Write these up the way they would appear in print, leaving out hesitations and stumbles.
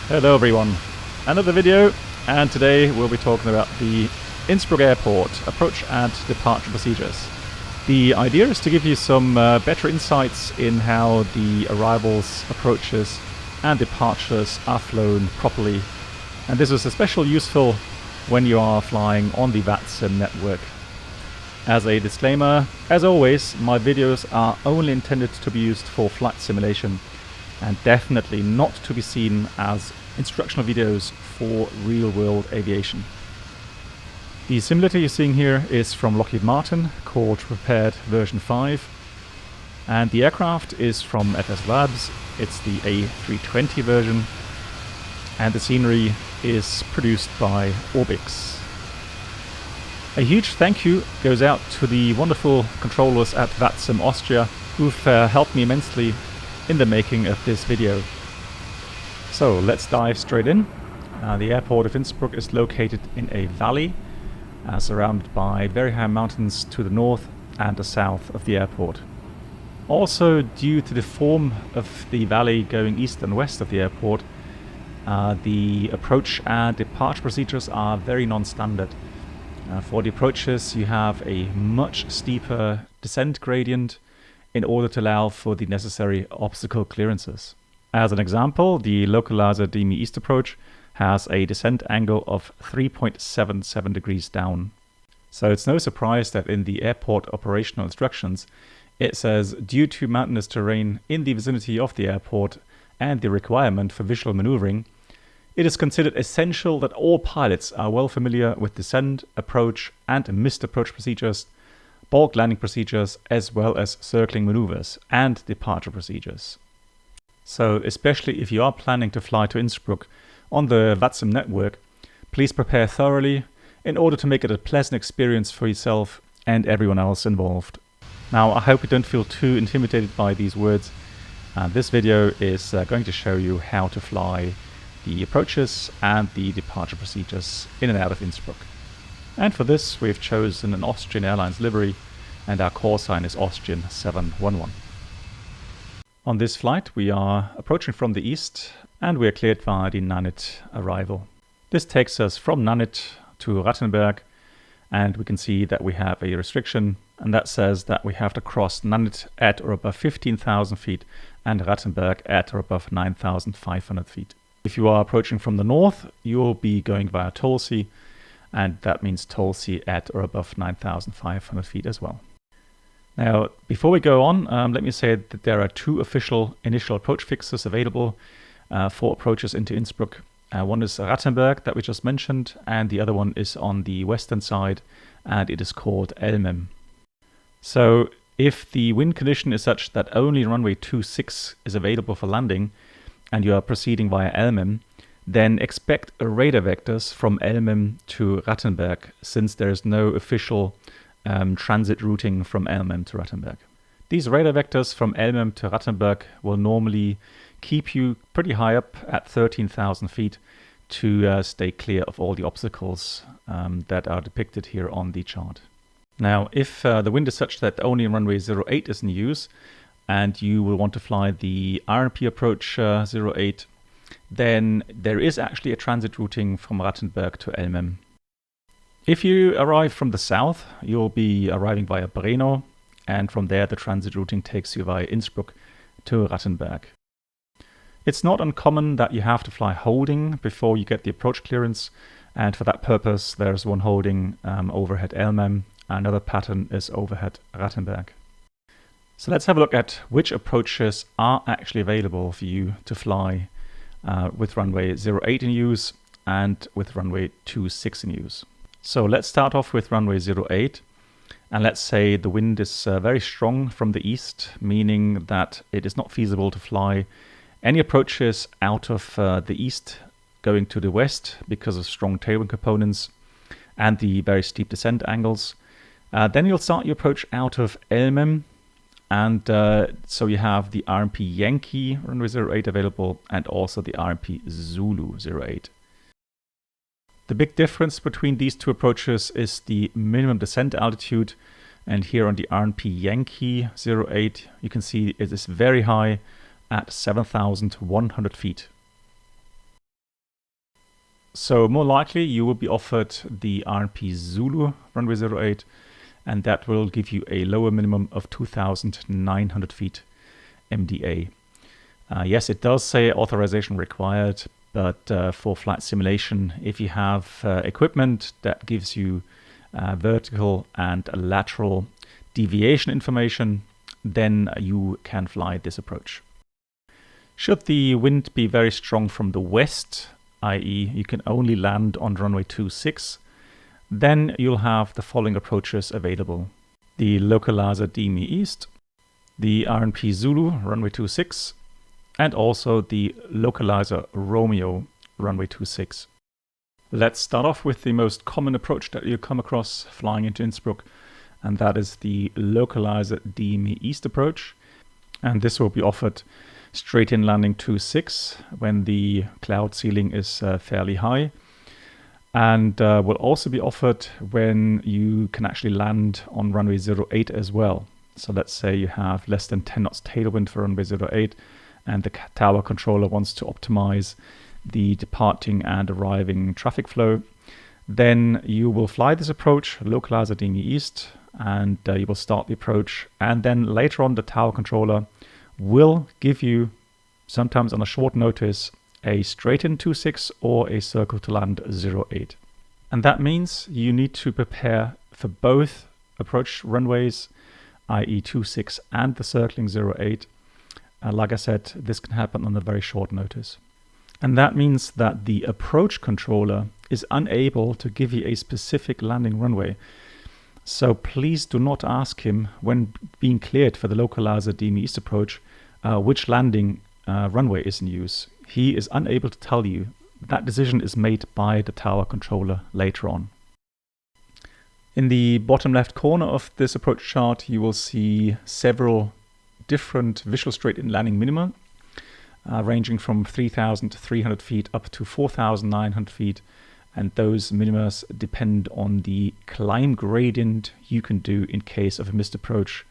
Hello everyone, another video, and today we'll be talking about the Innsbruck airport approach and departure procedures. The idea is to give you some better insights in how the arrivals, approaches and departures are flown properly, and this is especially useful when you are flying on the VATSIM network. As a disclaimer, as always, my videos are only intended to be used for flight simulation and definitely not to be seen as instructional videos for real-world aviation. The simulator you're seeing here is from Lockheed Martin, called Prepared version 5, and the aircraft is from FS Labs. It's the A320 version, and the scenery is produced by Orbix. A huge thank you goes out to the wonderful controllers at VATSIM Austria, who've helped me immensely in the making of this video. So let's dive straight in. The airport of Innsbruck is located in a valley, surrounded by very high mountains to the north and the south of the airport. Also, due to the form of the valley going east and west of the airport, the approach and departure procedures are very non-standard. For the approaches, you have a much steeper descent gradient in order to allow for the necessary obstacle clearances. As an example, the LOC DME EAST approach has a descent angle of 3.77 degrees down. So it's no surprise that in the airport operational instructions it says, due to mountainous terrain in the vicinity of the airport and the requirement for visual maneuvering, it is considered essential that all pilots are well familiar with descent, approach and missed approach procedures, bulk landing procedures, as well as circling maneuvers and departure procedures. So especially if you are planning to fly to Innsbruck on the VATSIM network, please prepare thoroughly in order to make it a pleasant experience for yourself and everyone else involved. Now, I hope you don't feel too intimidated by these words. This video is going to show you how to fly the approaches and the departure procedures in and out of Innsbruck. And for this we've chosen an Austrian Airlines livery, and our call sign is Austrian 711. On this flight we are approaching from the east, and we are cleared via the Nanit arrival. This takes us from Nanit to Rattenberg, and we can see that we have a restriction, and that says that we have to cross Nanit at or above 15,000 feet and Rattenberg at or above 9,500 feet. If you are approaching from the north, you will be going via Tolsi, and that means Tolsi at or above 9,500 feet as well. Now, before we go on, let me say that there are two official initial approach fixes available for approaches into Innsbruck. One is Rattenberg, that we just mentioned, and the other one is on the western side, and it is called Elmem. So, if the wind condition is such that only runway 26 is available for landing, and you are proceeding via Elmem, then expect radar vectors from Elmem to Rattenberg, since there is no official transit routing from Elmem to Rattenberg. These radar vectors from Elmem to Rattenberg will normally keep you pretty high up at 13,000 feet to stay clear of all the obstacles that are depicted here on the chart. Now, if the wind is such that only runway 08 is in use, and you will want to fly the RNP approach 08, then there is actually a transit routing from Rattenberg to Elmem. If you arrive from the south, you'll be arriving via Breno, and from there the transit routing takes you via Innsbruck to Rattenberg. It's not uncommon that you have to fly holding before you get the approach clearance, and for that purpose there's one holding overhead Elmem, another pattern is overhead Rattenberg. So let's have a look at which approaches are actually available for you to fly with runway 08 in use and with runway 26 in use. So let's start off with runway 08, and let's say the wind is very strong from the east, meaning that it is not feasible to fly any approaches out of the east going to the west because of strong tailwind components and the very steep descent angles. Then you'll start your approach out of Elmem, and so you have the RMP Yankee runway 08 available, and also the RMP Zulu 08. The big difference between these two approaches is the minimum descent altitude, and here on the RMP Yankee 08 you can see it is very high at 7,100 feet. So more likely you will be offered the RMP Zulu runway 08, and that will give you a lower minimum of 2,900 feet MDA. Yes, it does say authorization required, but for flight simulation, if you have equipment that gives you vertical and lateral deviation information, then you can fly this approach. Should the wind be very strong from the west, i.e. you can only land on runway 26, then you'll have the following approaches available: the localizer DME East, the RMP Zulu runway 26, and also the localizer Romeo runway 26. Let's start off with the most common approach that you come across flying into Innsbruck, and that is the localizer DME East approach. And this will be offered straight in landing 26 when the cloud ceiling is fairly high, and will also be offered when you can actually land on runway 08 as well. So let's say you have less than 10 knots tailwind for runway 08, and the tower controller wants to optimize the departing and arriving traffic flow. Then you will fly this approach, localizer DME East, and you will start the approach. And then later on, the tower controller will give you, sometimes on a short notice, a straight in 26 or a circle to land 08. And that means you need to prepare for both approach runways, i.e. 26 and the circling 08. Like I said, this can happen on a very short notice. And that means that the approach controller is unable to give you a specific landing runway. So please do not ask him when being cleared for the localizer DME East approach which landing runway is in use. He is unable to tell you. That decision is made by the tower controller later on. In the bottom left corner of this approach chart, you will see several different visual straight-in landing minima, ranging from 3,300 feet up to 4,900 feet, and those minimas depend on the climb gradient you can do in case of a missed approach.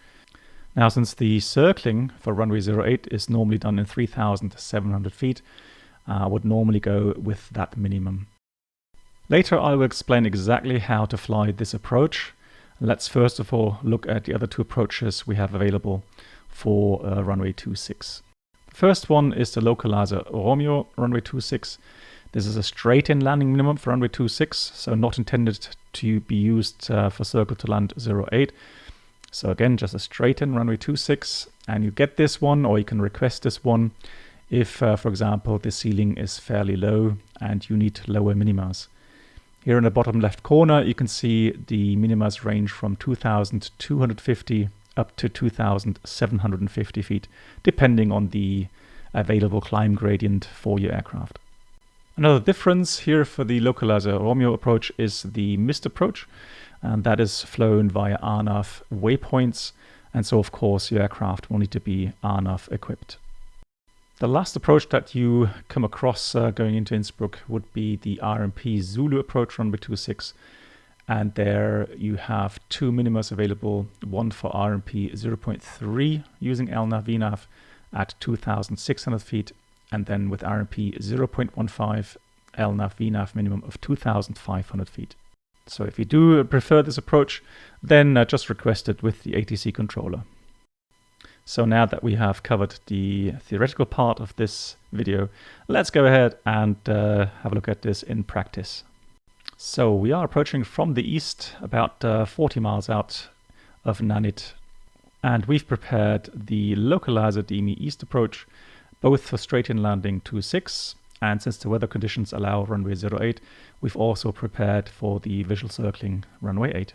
Now, since the circling for runway 08 is normally done in 3,700 feet, I would normally go with that minimum. Later I will explain exactly how to fly this approach. Let's first of all look at the other two approaches we have available for runway 26. The first one is the localizer Romeo runway 26. This is a straight-in landing minimum for runway 26, so not intended to be used for circle to land 08. So again, just a straight-in runway 26, and you get this one, or you can request this one if, for example, the ceiling is fairly low and you need lower minimas. Here in the bottom left corner, you can see the minimas range from 2,250 up to 2,750 feet, depending on the available climb gradient for your aircraft. Another difference here for the localizer Romeo approach is the missed approach, and that is flown via RNAV waypoints, and so of course your aircraft will need to be RNAV equipped. The last approach that you come across going into Innsbruck would be the RMP Zulu approach runway 26, and there you have two minimas available, one for RMP 0.3 using LNAV VNAV at 2,600 feet, and then with RMP 0.15 LNAV VNAV minimum of 2,500 feet. So if you do prefer this approach, then just request it with the ATC controller. So now that we have covered the theoretical part of this video, let's go ahead and have a look at this in practice. So we are approaching from the east, about 40 miles out of Nanit, and we've prepared the localizer DME East approach, both for straight-in landing 26, and since the weather conditions allow runway 08, we've also prepared for the visual circling runway 8.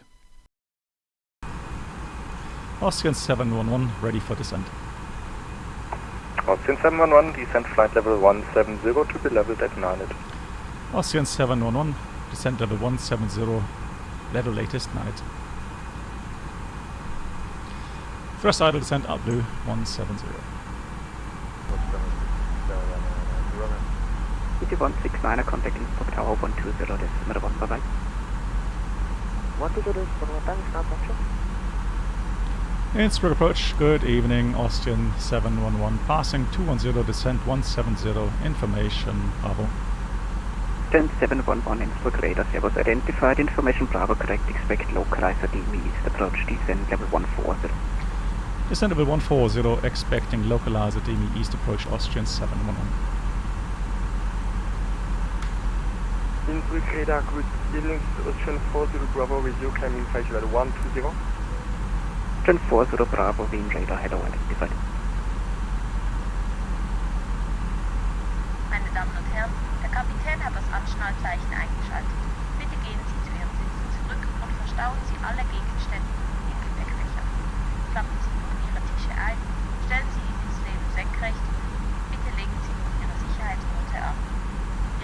Austrian 711 ready for descent. Austrian 711, descent flight level 170 to be leveled at Nanit. Austrian 711, descent level 170, level latest Nanit. Thrust idle descent up blue 170. ET 169 contact Innsbruck Tower 120, decimeter 1, bye bye. 120, one more time, start function. Innsbruck approach, good evening, Austrian 711, passing 210, descent 170, information, bravo. Ten 711 Innsbruck radar servos identified. Information Bravo correct. Expect localizer DME East approach. Descend level 140. Descent level 140, expecting localizer DME East approach Austrian 711. Innsbruck radar good dealings Ocean 40 Bravo with you climbing flight level 120. Ten 40 Bravo Wien radar hello identified. Meine Damen und Herren, der Kapitän hat das Anschnallzeichen eingeschaltet. Bitte gehen Sie zu Ihren Sitzen zurück und verstauen Sie alle Gegenstände im Gepäckfächer. Klappen Sie nun Ihre Tische ein, stellen Sie die Sitzlehnen senkrecht. Bitte legen Sie nun Ihre Sicherheitsgurte an.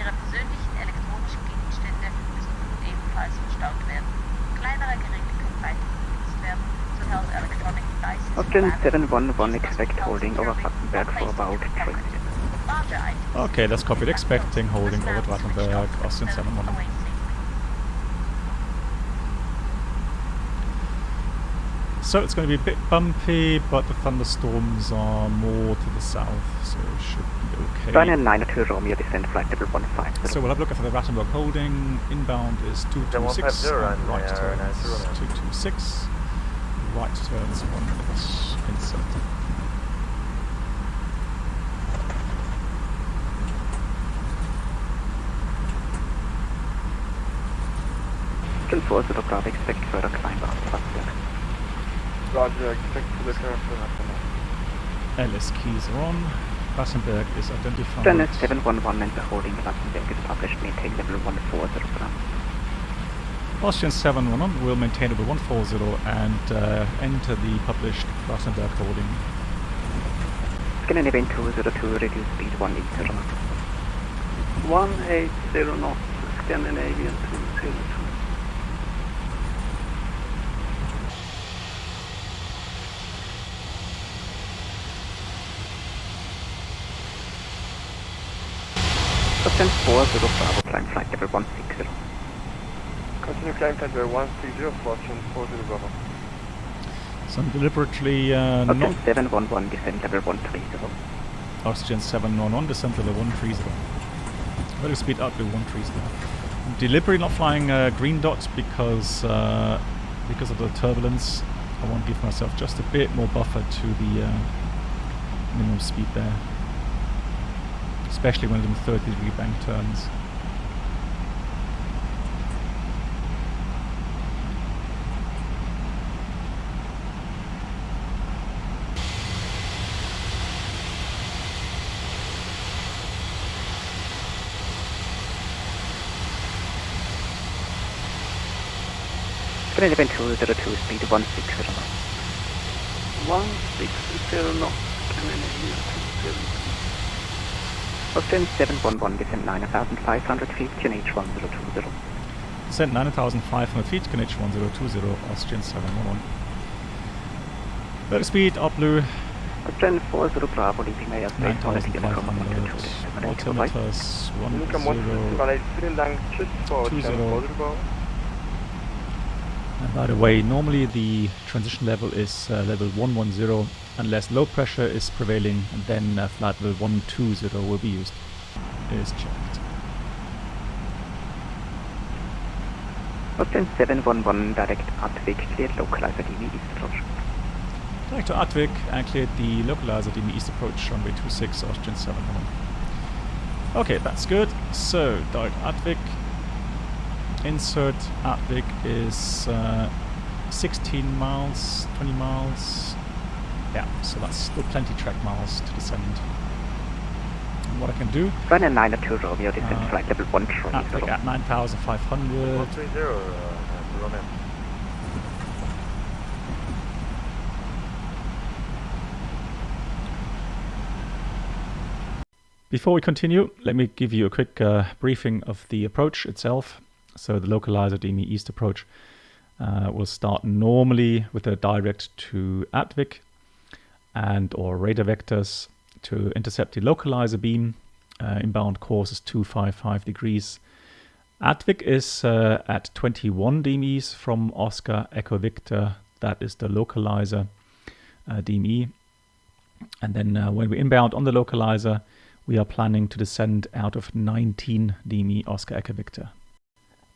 Ihre persönlichen elektronischen Gegenstände müssen nun ebenfalls verstaut werden. Kleinere Geräte können weiter genutzt werden, so held electronic devices. Austin 711 expect holding over Plattenberg for about 3 minutes. Okay, that's copied. Expecting holding over Drattenberg, Austin 711. So it's going to be a bit bumpy, but the thunderstorms are more to the south, so it should be okay. Daniel 92 Romeo descend flight level 150. So we'll have a look for the Rattenberg holding. Inbound is 226, and right turns 226. Right turns 1 minute. Insert. Ten 40 Bravo expect further climb up Plattenberg. Roger, expect to the curve for LS keys are on. Rattenberg is identified. Daniel 711 and the holding Plattenberg is published. Maintain level 140 Bravo. Austrian 711 will maintain level 140 and enter the published Rattenberg holding. Scandinavian 202 reduce speed 180 knot. 180 knots, Scandinavian 202. Ten 40 Bravo climb flight level 160. Continue climb flight level 130 for Ocean 40 Bravo. So I'm deliberately Ten not 711 descend level 130. Austrian 711 descent level 130. Very speed up to 130. I'm deliberately not flying green dots because of the turbulence. I want to give myself just a bit more buffer to the minimum speed there, especially when doing 30-degree bank turns. Scandinavian 202 speed 160 knot. 160 knots, Scandinavian 202. Austrian 711 descend 9,500 feet, QNH 1020. Descent 9,500 feet, QNH 1020, Austrian 711. Better speed, up blue, Austrian 40 Bravo leaving airspace 9,500, altimeters 1020. Vielen Dank, tschüss for Ocean 40 Bravo. And by the way, normally the transition level is level 110. Unless low pressure is prevailing, then flight level 120 will be used. Is checked. Austrian 711 direct Atwick cleared localizer DME East approach. Direct to Atwick and cleared the localizer DME East approach runway 26 Austrian 711. Okay, that's good. So direct Atwick. Insert Atwick is 16 miles, 20 miles. Yeah, so that's still plenty track miles to descend. And what I can do, Runway 92 Romeo descend flight level 130. Atwick at 9,500. 130, Roman. Before we continue, let me give you a quick briefing of the approach itself. So the localizer DME East approach will start normally with a direct to Atwick and or radar vectors to intercept the localizer beam. Inbound course is 255 degrees. Atwick is at 21 DMEs from Oscar Echo Victor. That is the localizer DME. And then when we inbound on the localizer, we are planning to descend out of 19 DME Oscar Echo Victor.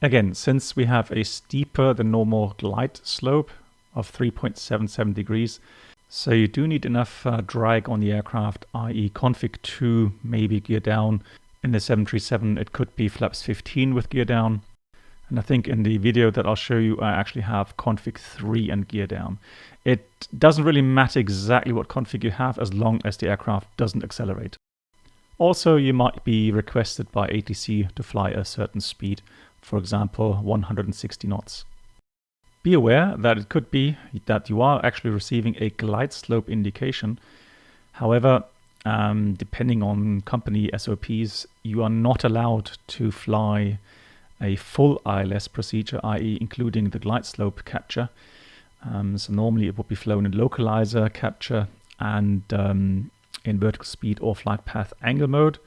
Again, since we have a steeper than normal glide slope of 3.77 degrees, so you do need enough drag on the aircraft, i.e. config 2, maybe gear down. In the 737 it could be flaps 15 with gear down. And I think in the video that I'll show you, I actually have config 3 and gear down. It doesn't really matter exactly what config you have as long as the aircraft doesn't accelerate. Also, you might be requested by ATC to fly a certain speed, for example 160 knots. Be aware that it could be that you are actually receiving a glide slope indication. However, depending on company SOPs, you are not allowed to fly a full ILS procedure, i.e. including the glide slope capture. So normally it would be flown in localizer capture and in vertical speed or flight path angle mode.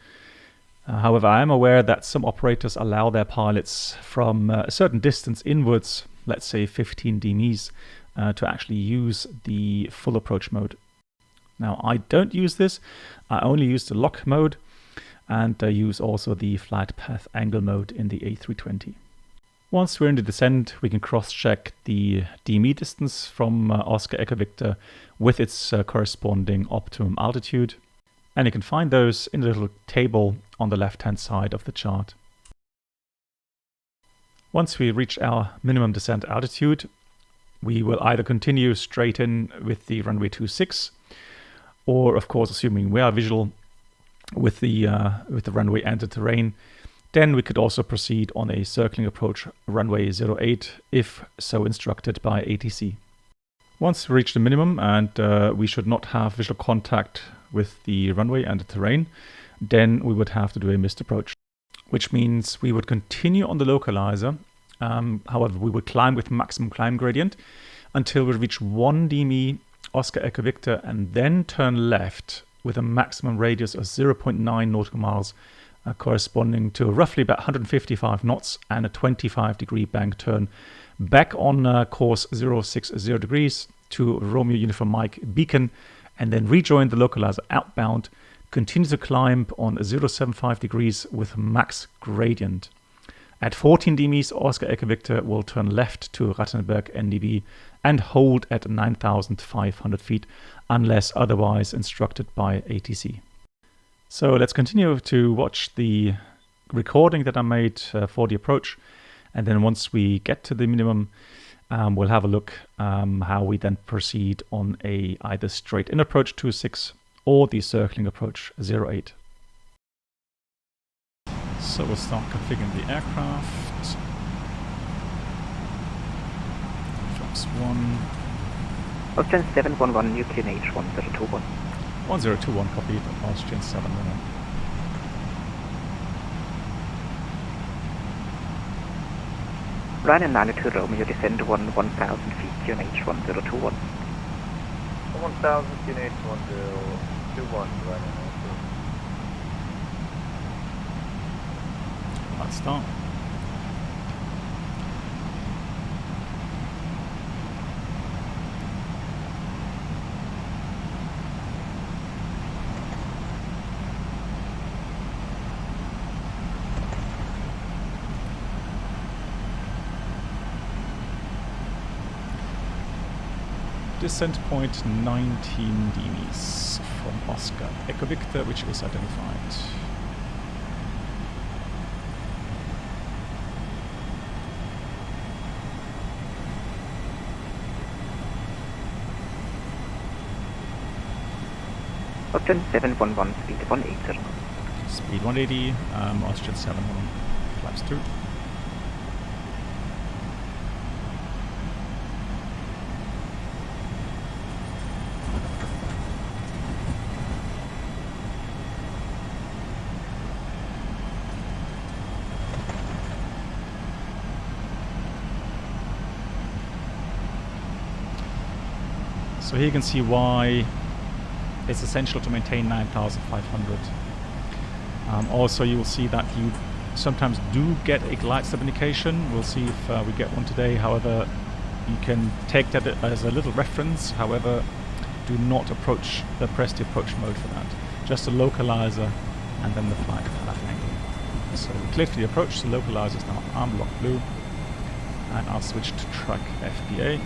However, I am aware that some operators allow their pilots from a certain distance inwards, let's say 15 DMEs, to actually use the full approach mode. Now, I don't use this. I only use the LOC mode, and I use also the flight path angle mode in the A320. Once we're in the descent, we can cross-check the DME distance from Oscar Echo Victor with its corresponding optimum altitude. And you can find those in the little table on the left-hand side of the chart. Once we reach our minimum descent altitude, we will either continue straight in with the runway 26, or of course, assuming we are visual with the runway and the terrain, then we could also proceed on a circling approach runway 08 if so instructed by ATC. Once we reach the minimum and we should not have visual contact with the runway and the terrain, then we would have to do a missed approach, which means we would continue on the localizer. However, we would climb with maximum climb gradient until we reach 1 DME Oscar Echo Victor and then turn left with a maximum radius of 0.9 nautical miles, corresponding to roughly about 155 knots and a 25-degree bank turn back on course 060 degrees to Romeo Uniform Mike Beacon, and then rejoin the localizer outbound, continue to climb on 075 degrees with max gradient. At 14 DMEs, Oscar Echo Victor will turn left to Rattenberg NDB and hold at 9,500 feet unless otherwise instructed by ATC. So let's continue to watch the recording that I made for the approach, and then once we get to the minimum, we'll have a look how we then proceed on a either straight in approach 26 or the circling approach 08. So we'll start configuring the aircraft. Flaps 1. Austrian 711, new QNH 1021. 1021 copied, Austrian 711. Ryanair 92 Romeo, descend 1,000 feet, QNH 1021. 1000 QNH 1021, Ryanair. Let's start. Descent point 19 DMEs from Oscar Echo Victor, which is identified. Austrian 711, speed 180. Speed 180, Austrian 711, flaps 2. So here you can see why it's essential to maintain 9,500. Also, you will see that you sometimes do get a glide slope indication. We'll see if we get one today. However, you can take that as a little reference. However, do not press the approach mode for that. Just a localizer and then the flight path angle. So clear for the approach, the localizer is now arm lock blue, and I'll switch to track FBA.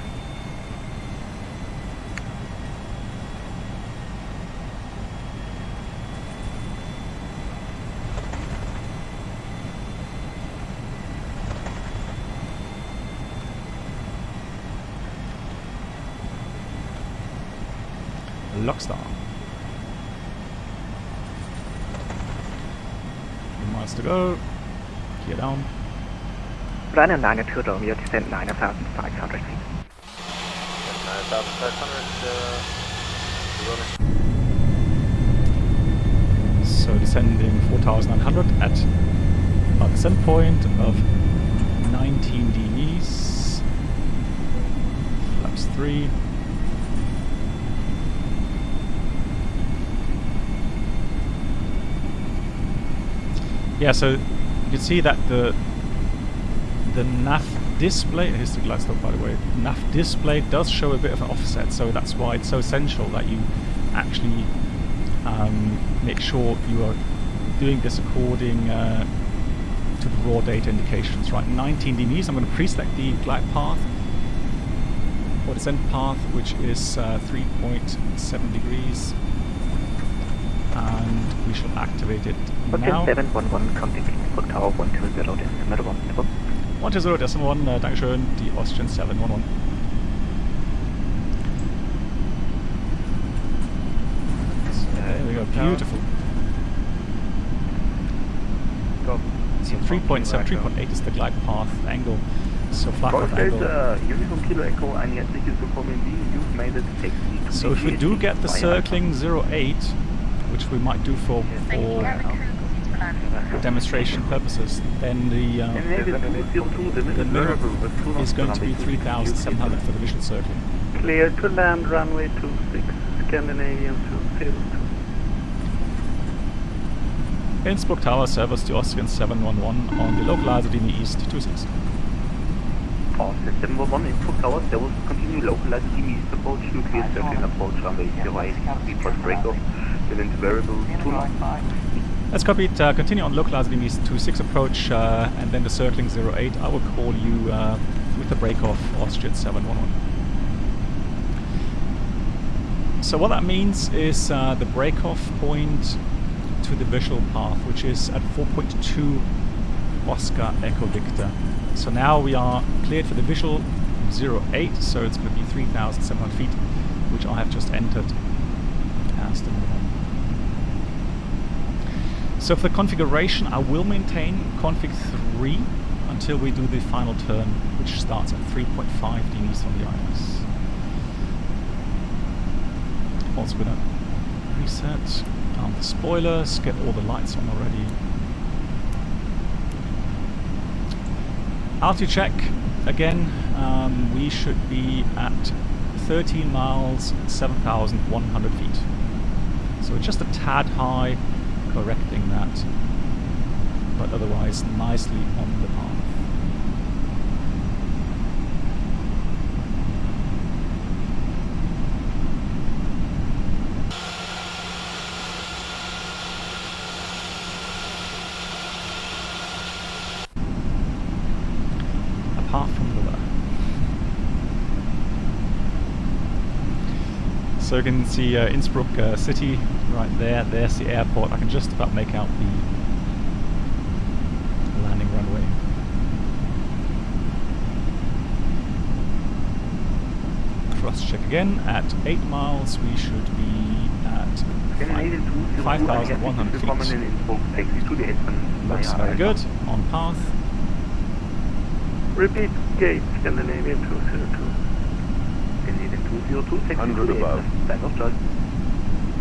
Lockstar. 3 miles to go. Gear down. Runway 92 Romeo, descent 9,500 feet. 9,500, So descending 4,900 at a descent point of 19 dBs. Flaps 3. Yeah, so you can see that the nav display, here's the glide stop by the way, nav display does show a bit of an offset, so that's why it's so essential that you actually make sure you are doing this according to the raw data indications, right? 19 dBs, I'm going to preselect the glide path or descent path, which is 3.7 degrees, and we shall activate it now. 711, contact Innsbruck Tower 120, decimal 1. 120, decimal 1, Dankeschön, die Austrian 711. So there we go, beautiful. So 3.7, 3.8 is the glide path angle. So flat path angle. Uniform Kilo Echo, ein herzliches Willkommen. You've made it sexy. So if we do get the circling 08, which we might do for demonstration purposes, then the minimum is going to be 3,700 for the visual circling. Clear to land runway 26, Scandinavian 202. Innsbruck Tower servers the Austrian 711 on the localizer DME EAST 26. The 711 Innsbruck Tower servers continue localizer DME EAST approach to clear circling approach runway 08 before breakoff. Variable 29. Let's copy it, continue on localizer DME EAST 26 approach, and then the circling 08. I will call you with the breakoff Austrian 711. So what that means is the breakoff point to the visual path, which is at 4.2 Oscar Echo Victor. So now we are cleared for the visual 08, so it's going to be 3,700 feet, which I have just entered as the minimum. So for the configuration, I will maintain config 3 until we do the final turn, which starts at 3.5 dBs from the ILS. Also going to reset the spoilers, get all the lights on already. Altitude check, again, we should be at 13 miles, 7,100 feet. So just a tad high, correcting that, but otherwise nicely on the path. Apart from the weather. So you can see Innsbruck city right there. There's the airport. I can just about make out the landing runway. Cross check again. At 8 miles we should be at 5,100 feet. Looks very good. On path. Repeat, gate, Scandinavian 202. 100 above.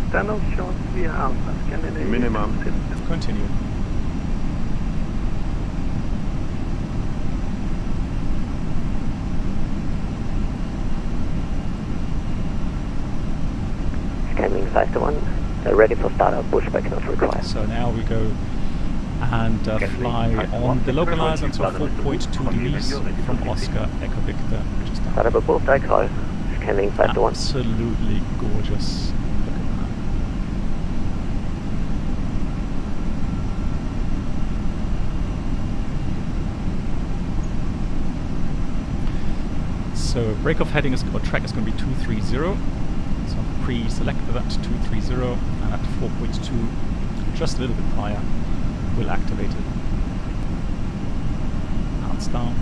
Stand off short via Alpha, Scandinavian Minimum. 202. Continue. Scanning 5 to 1, ready for startup, pushback not required. So now we go and fly on the localizer until 4.2 degrees from Oscar Echo Victor, which is down. Startup approved, I call. Scanning 5 to 1. Absolutely gorgeous. Look at So break-off heading is, or track is going to be 230. So I've pre-selected that 230, and at 4.2, just a little bit prior, we'll activate it. Hands down.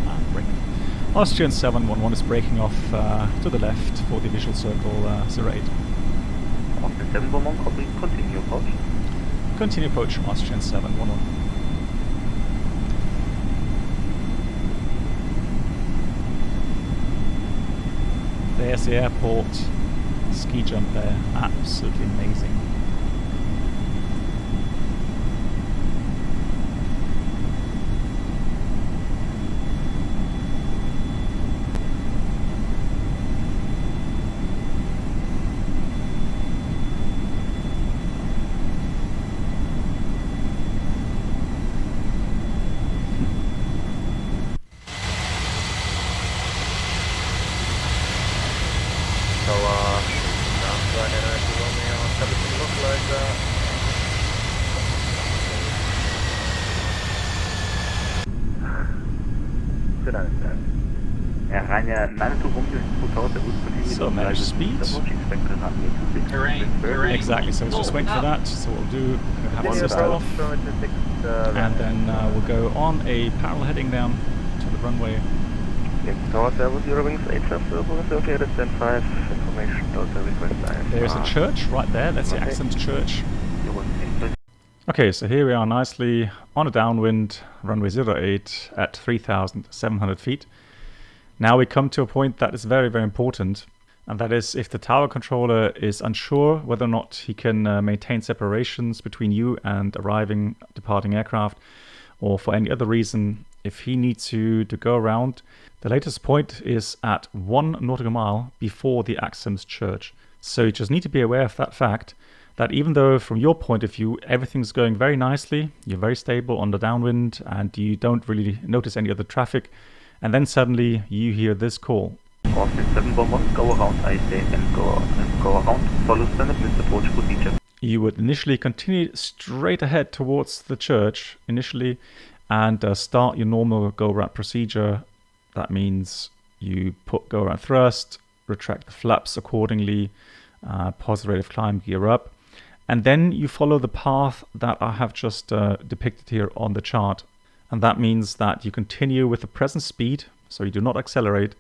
And brake. Austrian 711 is braking off to the left for the visual circle 08. Austrian 711, copy, continue approach. Continue approach, Austrian 711. There's the airport, ski jump there, absolutely amazing. So manage speed. Exactly, so it's just waiting for that. So what we'll do, we'll have the system off, and then we'll go on a parallel heading down to the runway. Tower Servo 0 wings 8 associated, stand 5, information, Delta request 9. There's a church right there, that's the Accent Church. Okay, so here we are nicely on a downwind, runway 08 at 3,700 feet. Now we come to a point that is very, very important, and that is if the tower controller is unsure whether or not he can maintain separations between you and arriving, departing aircraft, or for any other reason, if he needs you to go around, the latest point is at 1 nautical mile before the Accent Church. So you just need to be aware of that fact, that even though from your point of view everything's going very nicely, you're very stable on the downwind and you don't really notice any other traffic, and then suddenly you hear this call. Austrian 711, go around, I say, and go around, follow standard missed approach procedure. You would initially continue straight ahead towards the church initially and start your normal go-around procedure. That means you put go-around thrust, retract the flaps accordingly, positive rate of climb, gear up, and then you follow the path that I have just depicted here on the chart. And that means that you continue with the present speed, so you do not accelerate.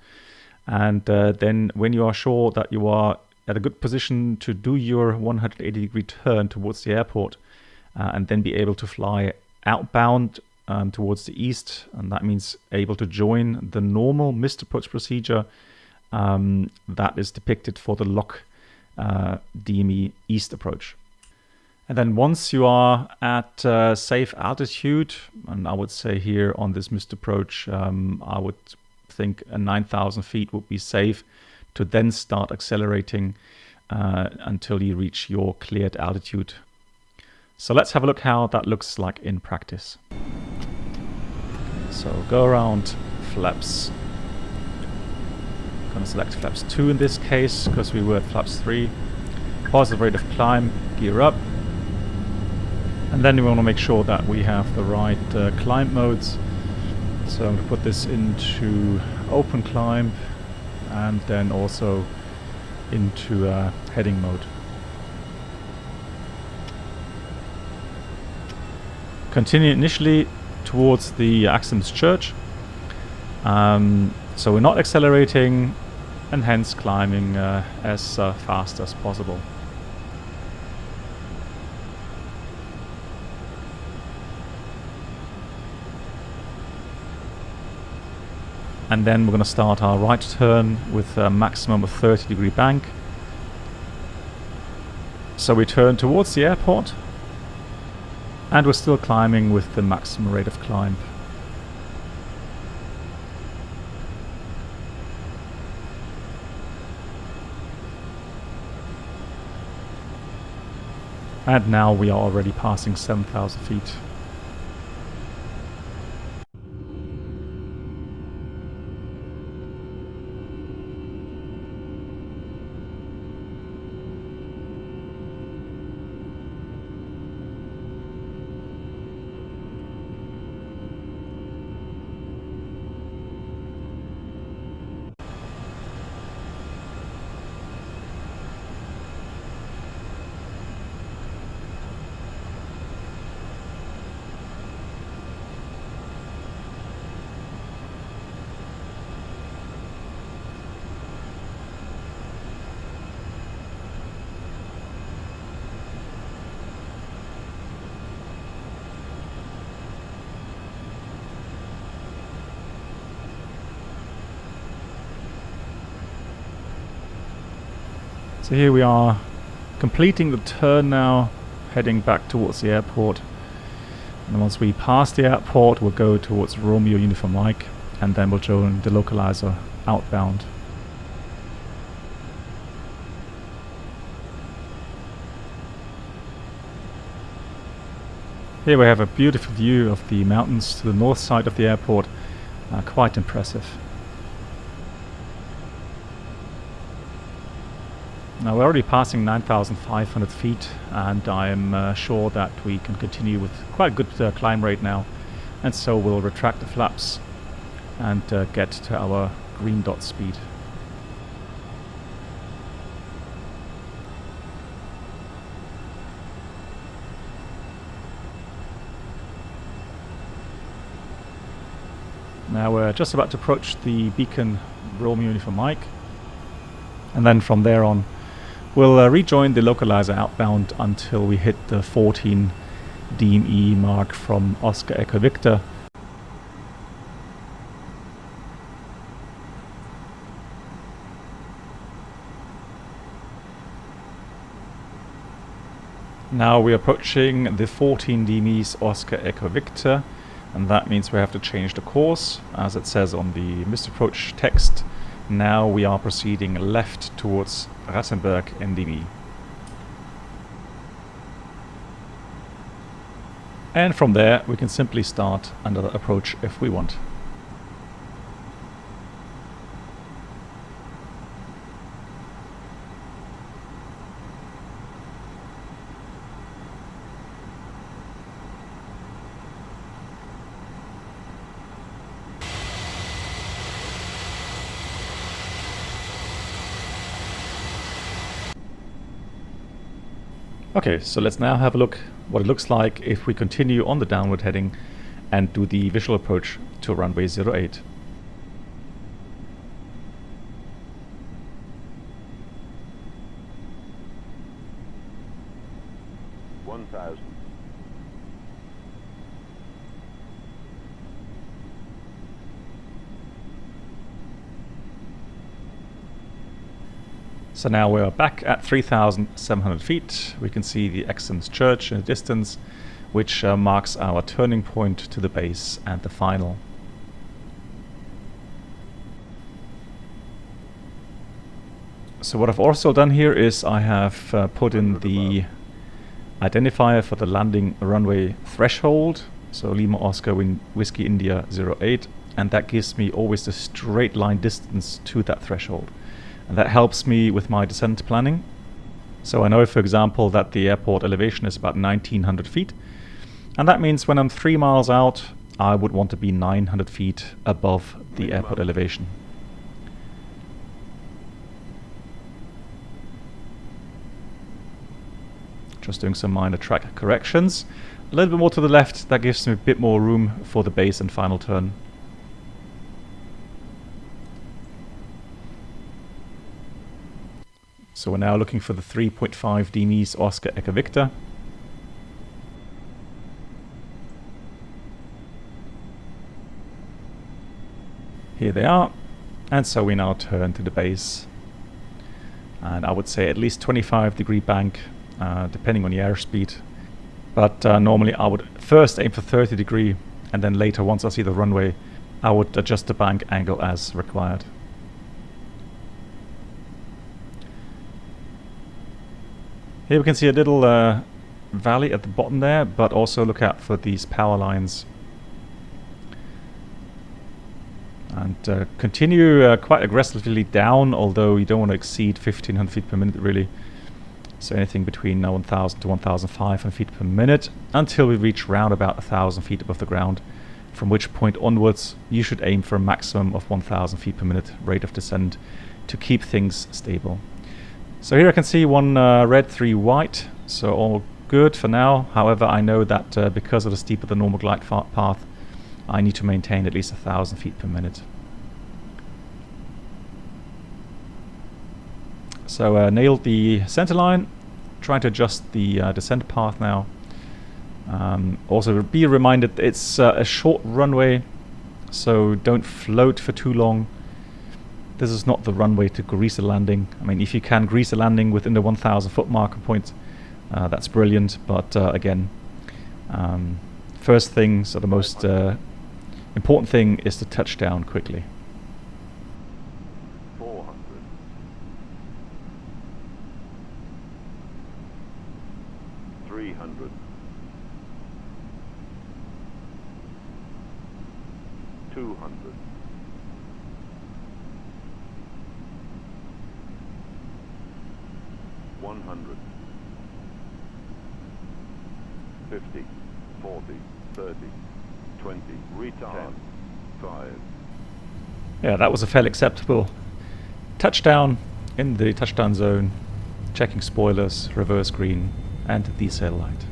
And then when you are sure that you are at a good position to do your 180-degree turn towards the airport, and then be able to fly outbound towards the east, and that means able to join the normal missed approach procedure that is depicted for the LOC DME EAST approach. And then once you are at safe altitude, and I would say here on this missed approach, I would think 9,000 feet would be safe to then start accelerating until you reach your cleared altitude. So let's have a look how that looks like in practice. So go around flaps. I'm going to select flaps 2 in this case because we were at flaps 3. Positive rate of climb, gear up. And then we want to make sure that we have the right climb modes. So I'm going to put this into open climb and then also into heading mode. Continue initially towards the Accent Church. So we're not accelerating and hence climbing as fast as possible. And then we're going to start our right turn with a maximum of 30-degree bank. So we turn towards the airport and we're still climbing with the maximum rate of climb. And now we are already passing 7,000 feet. So here we are completing the turn now, heading back towards the airport. And once we pass the airport, we'll go towards Romeo Uniform Mike, and then we'll join the localizer outbound. Here we have a beautiful view of the mountains to the north side of the airport, quite impressive. Now we're already passing 9,500 feet, and I'm sure that we can continue with quite a good climb rate now, and so we'll retract the flaps and get to our green dot speed. Now we're just about to approach the beacon Romeo Uniform Mike, and then from there on we'll rejoin the localizer outbound until we hit the 14 DME mark from Oscar Echo Victor. Now we're approaching the 14 DME's Oscar Echo Victor, and that means we have to change the course, as it says on the missed approach text. Now we are proceeding left towards Ratzenberg NDB. And from there we can simply start another approach if we want. Okay, so let's now have a look what it looks like if we continue on the downward heading and do the visual approach to runway 08. So now we're back at 3,700 feet. We can see the Exons Church in the distance, which marks our turning point to the base and the final. So what I've also done here is I have put in the identifier for the landing runway threshold, so Lima Oscar Whiskey India 08, and that gives me always the straight line distance to that threshold. And that helps me with my descent planning. So I know, for example, that the airport elevation is about 1,900 feet. And that means when I'm 3 miles out, I would want to be 900 feet above the airport elevation. Just doing some minor track corrections. A little bit more to the left, that gives me a bit more room for the base and final turn. So we're now looking for the 3.5 DME's Oscar Echo Victor. Here they are, and so we now turn to the base. And I would say at least 25-degree bank, depending on the airspeed. But normally I would first aim for 30-degree, and then later, once I see the runway, I would adjust the bank angle as required. Here we can see a little valley at the bottom there, but also look out for these power lines. And continue quite aggressively down, although you don't want to exceed 1,500 feet per minute really. So anything between 1,000 to 1,500 feet per minute until we reach round about 1,000 feet above the ground, from which point onwards you should aim for a maximum of 1,000 feet per minute rate of descent to keep things stable. So here I can see 1 red, 3 white, so all good for now. However, I know that because of the steeper than normal glide path, I need to maintain at least 1,000 feet per minute. So nailed the center line, trying to adjust the descent path now. Also be reminded that it's a short runway, so don't float for too long. This is not the runway to grease a landing. I mean, if you can grease a landing within the 1,000 foot marker point, that's brilliant. But again, first thing, so the most important thing is to touch down quickly. 400. 300. 200. 100. 50. 40. 30. 20. Retard. 5. Yeah, that was a fairly acceptable touchdown in the touchdown zone, checking spoilers, reverse green, and decel light.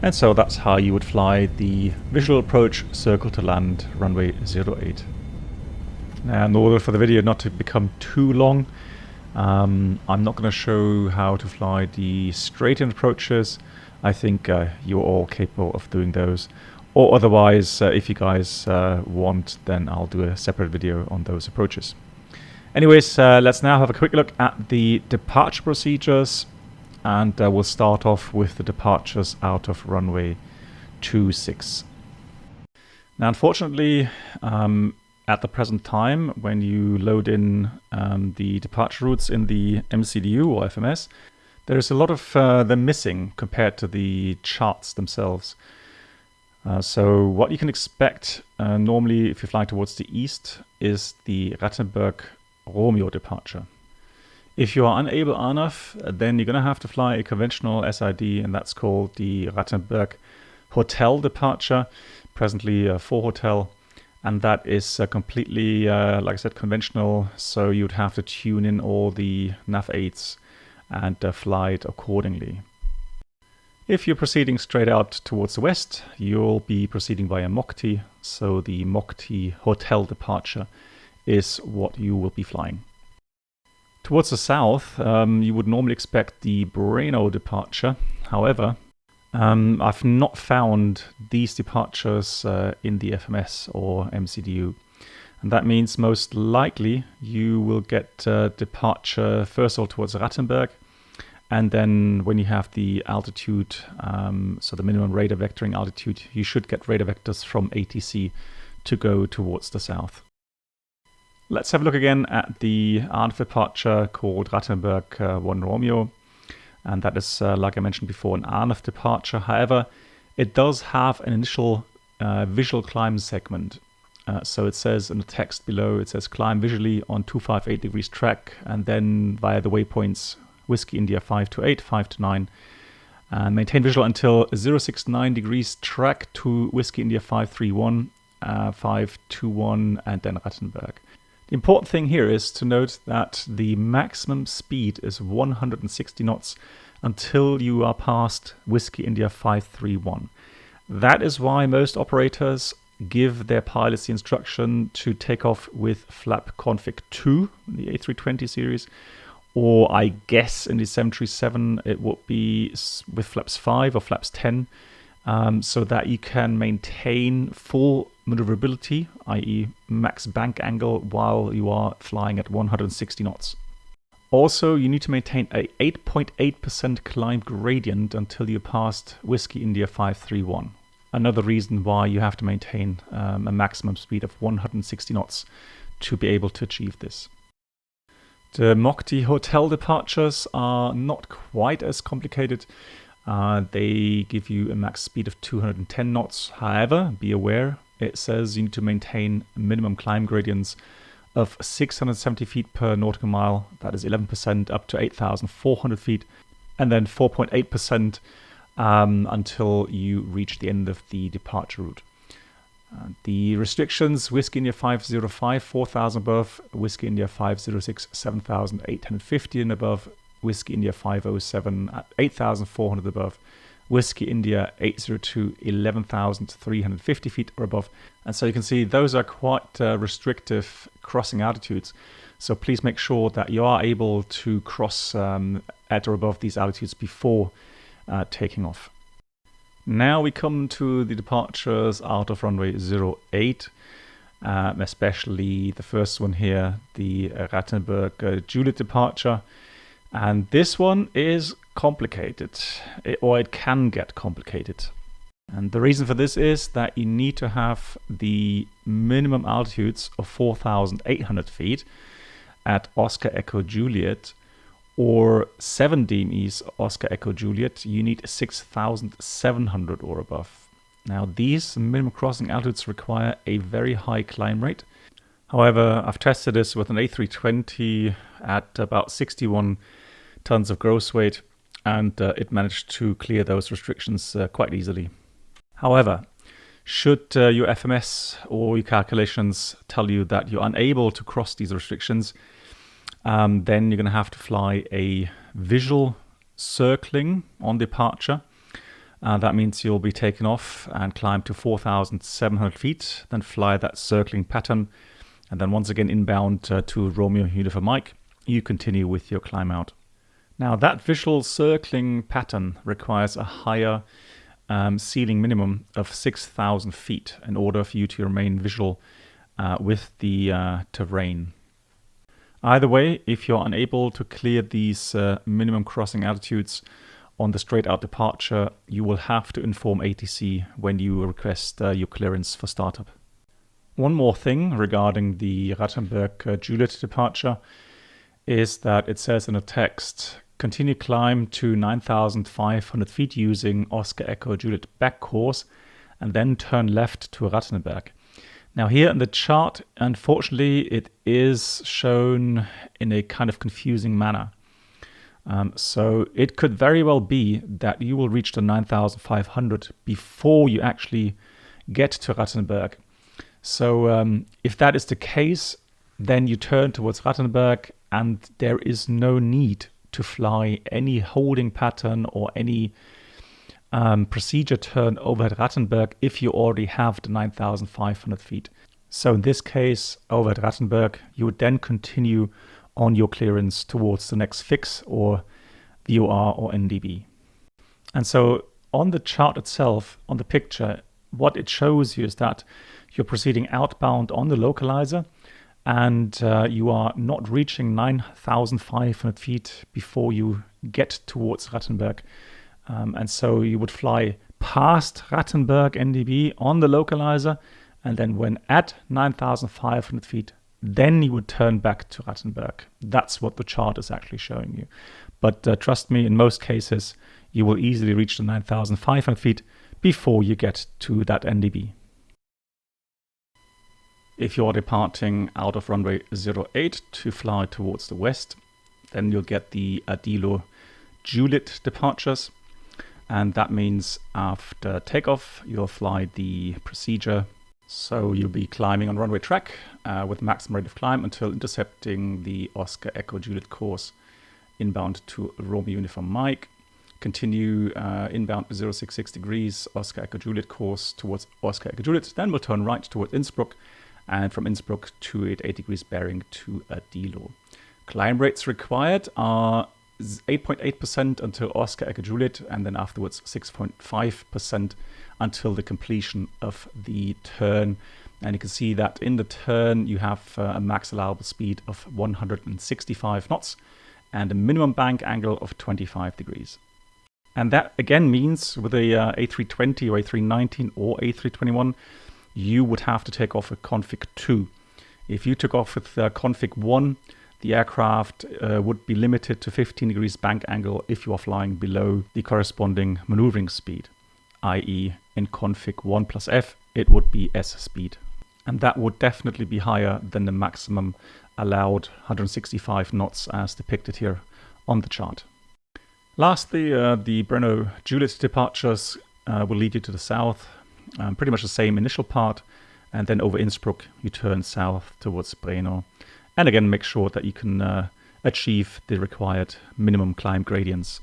And so that's how you would fly the visual approach circle to land runway 08. Now, in order for the video not to become too long, I'm not going to show how to fly the straight-in approaches. I think you're all capable of doing those. Or otherwise, if you guys want, then I'll do a separate video on those approaches. Anyways, let's now have a quick look at the departure procedures. And we'll start off with the departures out of runway 26. Now, unfortunately, at the present time, when you load in the departure routes in the MCDU or FMS, there is a lot of them missing compared to the charts themselves. So what you can expect normally if you fly towards the east is the Rattenberg Romeo departure. If you are unable enough, then you're going to have to fly a conventional SID, and that's called the Rattenberg Hotel departure, presently 4 Hotel, and that is completely, like I said, conventional, so you'd have to tune in all the nav aids and fly it accordingly. If you're proceeding straight out towards the west, you'll be proceeding via Mokti, so the Mokti Hotel departure is what you will be flying. Towards the south, you would normally expect the Breno departure. However, I've not found these departures in the FMS or MCDU. And that means most likely you will get departure first of all towards Rattenberg. And then when you have the altitude, so the minimum radar vectoring altitude, you should get radar vectors from ATC to go towards the south. Let's have a look again at the ANF departure called Rattenberg 1 Romeo. And that is, like I mentioned before, an ANF departure. However, it does have an initial visual climb segment. So it says in the text below, it says climb visually on 258 degrees track, and then via the waypoints Whiskey India 528, 529, and maintain visual until 069 degrees track to Whiskey India 531, 521, and then Rattenberg. The important thing here is to note that the maximum speed is 160 knots until you are past Whiskey India 531. That is why most operators give their pilots the instruction to take off with flap config 2, the A320 series, or I guess in the 737 it would be with flaps 5 or flaps 10, so that you can maintain full maneuverability, i.e. max bank angle, while you are flying at 160 knots. Also, you need to maintain a 8.8% climb gradient until you passed Whiskey India 531. Another reason why you have to maintain a maximum speed of 160 knots to be able to achieve this. The Mokti Hotel departures are not quite as complicated. They give you a max speed of 210 knots. However, be aware, it says you need to maintain minimum climb gradients of 670 feet per nautical mile. That is 11% up to 8,400 feet. And then 4.8% until you reach the end of the departure route. The restrictions: Whiskey India 505, 4,000 above, Whiskey India 506, 7,850 and above, Whiskey India 507 at 8,400 above, Whiskey India 802, 11,350 feet or above. And so you can see those are quite restrictive crossing altitudes. So please make sure that you are able to cross at or above these altitudes before taking off. Now we come to the departures out of runway 08. especially the first one here, the Rattenberg Juliet departure. And this one is complicated, or it can get complicated. And the reason for this is that you need to have the minimum altitudes of 4,800 feet at Oscar Echo Juliet, or 7 DMEs Oscar Echo Juliet, you need 6,700 or above. Now these minimum crossing altitudes require a very high climb rate. However, I've tested this with an A320 at about 61 tons of gross weight, and it managed to clear those restrictions quite easily. However, should your FMS or your calculations tell you that you're unable to cross these restrictions, then you're going to have to fly a visual circling on departure. That means you'll be taken off and climb to 4,700 feet, then fly that circling pattern, and then once again inbound to Romeo Uniform Mike, you continue with your climb out. Now that visual circling pattern requires a higher ceiling minimum of 6,000 feet in order for you to remain visual with the terrain. Either way, if you're unable to clear these minimum crossing altitudes on the straight out departure, you will have to inform ATC when you request your clearance for startup. One more thing regarding the Rattenberg Juliet departure is that it says in the text, continue climb to 9,500 feet using Oscar Echo Juliet back course and then turn left to Rattenberg. Now here in the chart, unfortunately, it is shown in a kind of confusing manner. So it could very well be that you will reach the 9,500 before you actually get to Rattenberg. So if that is the case, then you turn towards Rattenberg and there is no need to fly any holding pattern or any procedure turn over at Rattenberg if you already have the 9,500 feet. So in this case, over at Rattenberg, you would then continue on your clearance towards the next fix or VOR or NDB. And so on the chart itself, on the picture, what it shows you is that you're proceeding outbound on the localizer and you are not reaching 9,500 feet before you get towards Rattenberg. And so you would fly past Rattenberg NDB on the localizer, and then when at 9,500 feet, then you would turn back to Rattenberg. That's what the chart is actually showing you. But trust me, in most cases, you will easily reach the 9,500 feet before you get to that NDB. If you're departing out of runway 08 to fly towards the west, then you'll get the Adilo Juliet departures. And that means after takeoff, you'll fly the procedure. So you'll be climbing on runway track with maximum rate of climb until intercepting the Oscar Echo Juliet course inbound to Romeo Uniform Mike. Continue inbound 066 degrees Oscar Echo Juliet course towards Oscar Echo Juliet. Then we'll turn right towards Innsbruck, and from Innsbruck 288 degrees bearing to Adilo. Climb rates required are 8.8% until Oscar Echo Juliet, and then afterwards 6.5% until the completion of the turn. And you can see that in the turn you have a max allowable speed of 165 knots and a minimum bank angle of 25 degrees. And that again means with a A320 or A319 or A321, you would have to take off with config 2. If you took off with config 1, the aircraft would be limited to 15 degrees bank angle if you are flying below the corresponding maneuvering speed, i.e. in config 1 plus F, it would be S speed. And that would definitely be higher than the maximum allowed 165 knots as depicted here on the chart. Lastly, the Brno Juliet departures will lead you to the south, pretty much the same initial part, and then over Innsbruck you turn south towards Brno. And again, make sure that you can achieve the required minimum climb gradients.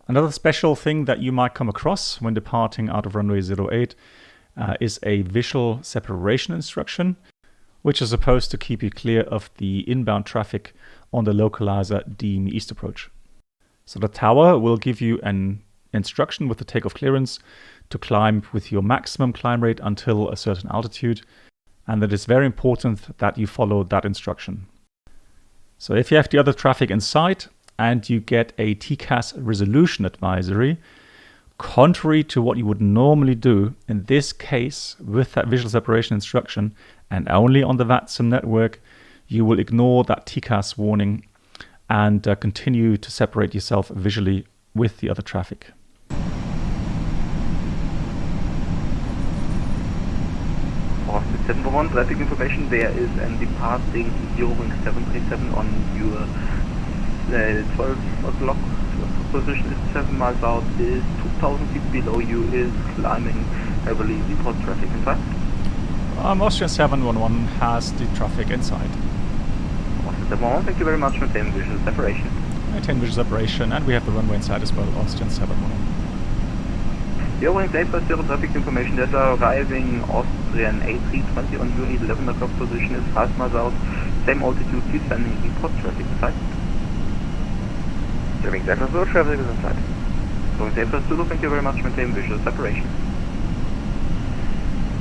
Another special thing that you might come across when departing out of runway 08 is a visual separation instruction, which is supposed to keep you clear of the inbound traffic on the localizer DME East approach. So the tower will give you an instruction with the takeoff clearance to climb with your maximum climb rate until a certain altitude, and it is very important that you follow that instruction. So if you have the other traffic in sight and you get a TCAS resolution advisory, contrary to what you would normally do, in this case with that visual separation instruction and only on the VATSIM network, you will ignore that TCAS warning and continue to separate yourself visually with the other traffic. Austin 741, traffic information, there is a departing Eurowings 737 on your 12 o'clock position, is 7 miles out, is 2,000 feet below you, is climbing heavily, report traffic inside. Austrian 711 has the traffic inside. Austin 711, thank you very much, maintain visual separation. Maintain visual separation, and we have the runway inside as well, Austrian 711. Eurowings 850 traffic information, there's arriving Austrian A320 on your 11 o'clock position, is 5 miles out, same altitude, please landing, report traffic inside. Eurowings 850, traffic is inside. Eurowings 850, thank you very much, maintain visual separation.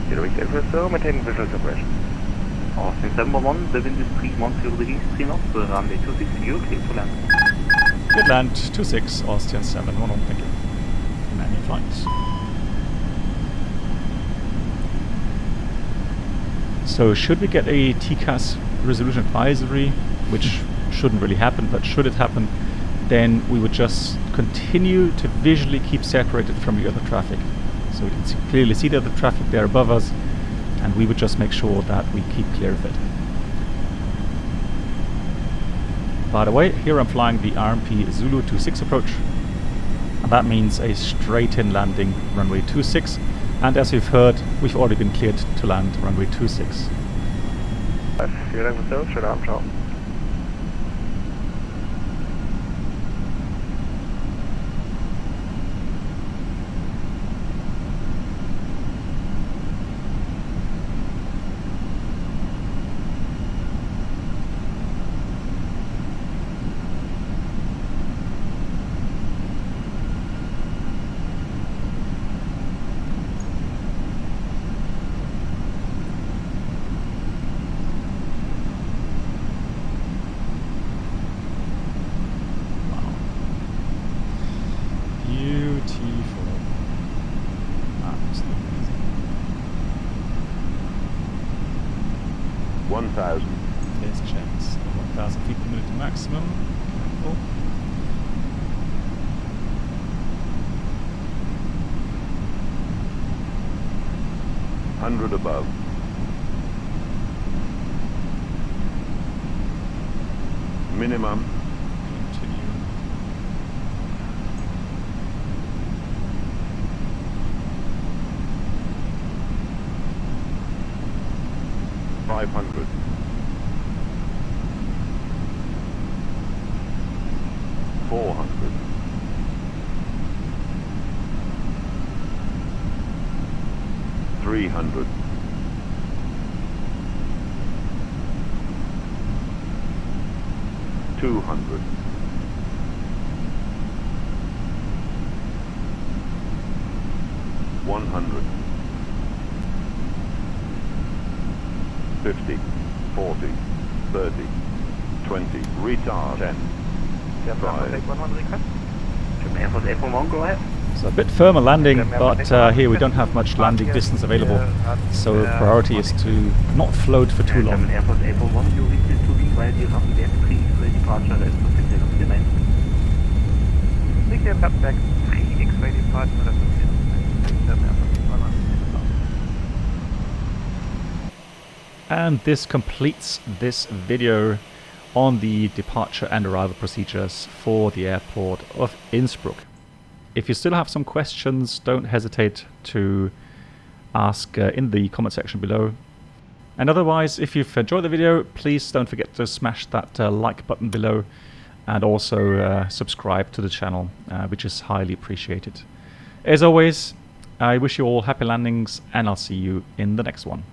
Eurowings 850, maintain visual separation. Austin 711, the wind is 310 degrees, 3 knots, runway 26, you're clear to land. Good land, 26, Austrian 711, thank you. Landing flights. So should we get a TCAS resolution advisory, which shouldn't really happen, but should it happen, then we would just continue to visually keep separated from the other traffic. So we can clearly see the other traffic there above us, and we would just make sure that we keep clear of it. By the way, here I'm flying the RMP Zulu 26 approach, and that means a straight-in landing runway 26, and as you've heard, we've already been cleared to land runway 26. Eurowings 7, schönen Abend, ciao. Beautiful. Absolutely amazing. 1,000. Here's checks. 1,000 feet per minute to maximum. Careful. Hundred above. Minimum. Continue. $500. 400. 300. 200. 100. 50, 40, 30, 20, retard, 10, Air Force 5, 811 request. Air Force 811, go ahead. So a bit firmer landing, but here we don't have much landing distance available, so priority is to not float for too long. Air Force 811, you reach to be while you have the X3 departure is to of the main. Sicher Platberg 3 X-ray departure, And this completes this video on the departure and arrival procedures for the airport of Innsbruck. If you still have some questions, don't hesitate to ask in the comment section below. And otherwise, if you've enjoyed the video, please don't forget to smash that like button below, and also subscribe to the channel, which is highly appreciated. As always, I wish you all happy landings, and I'll see you in the next one.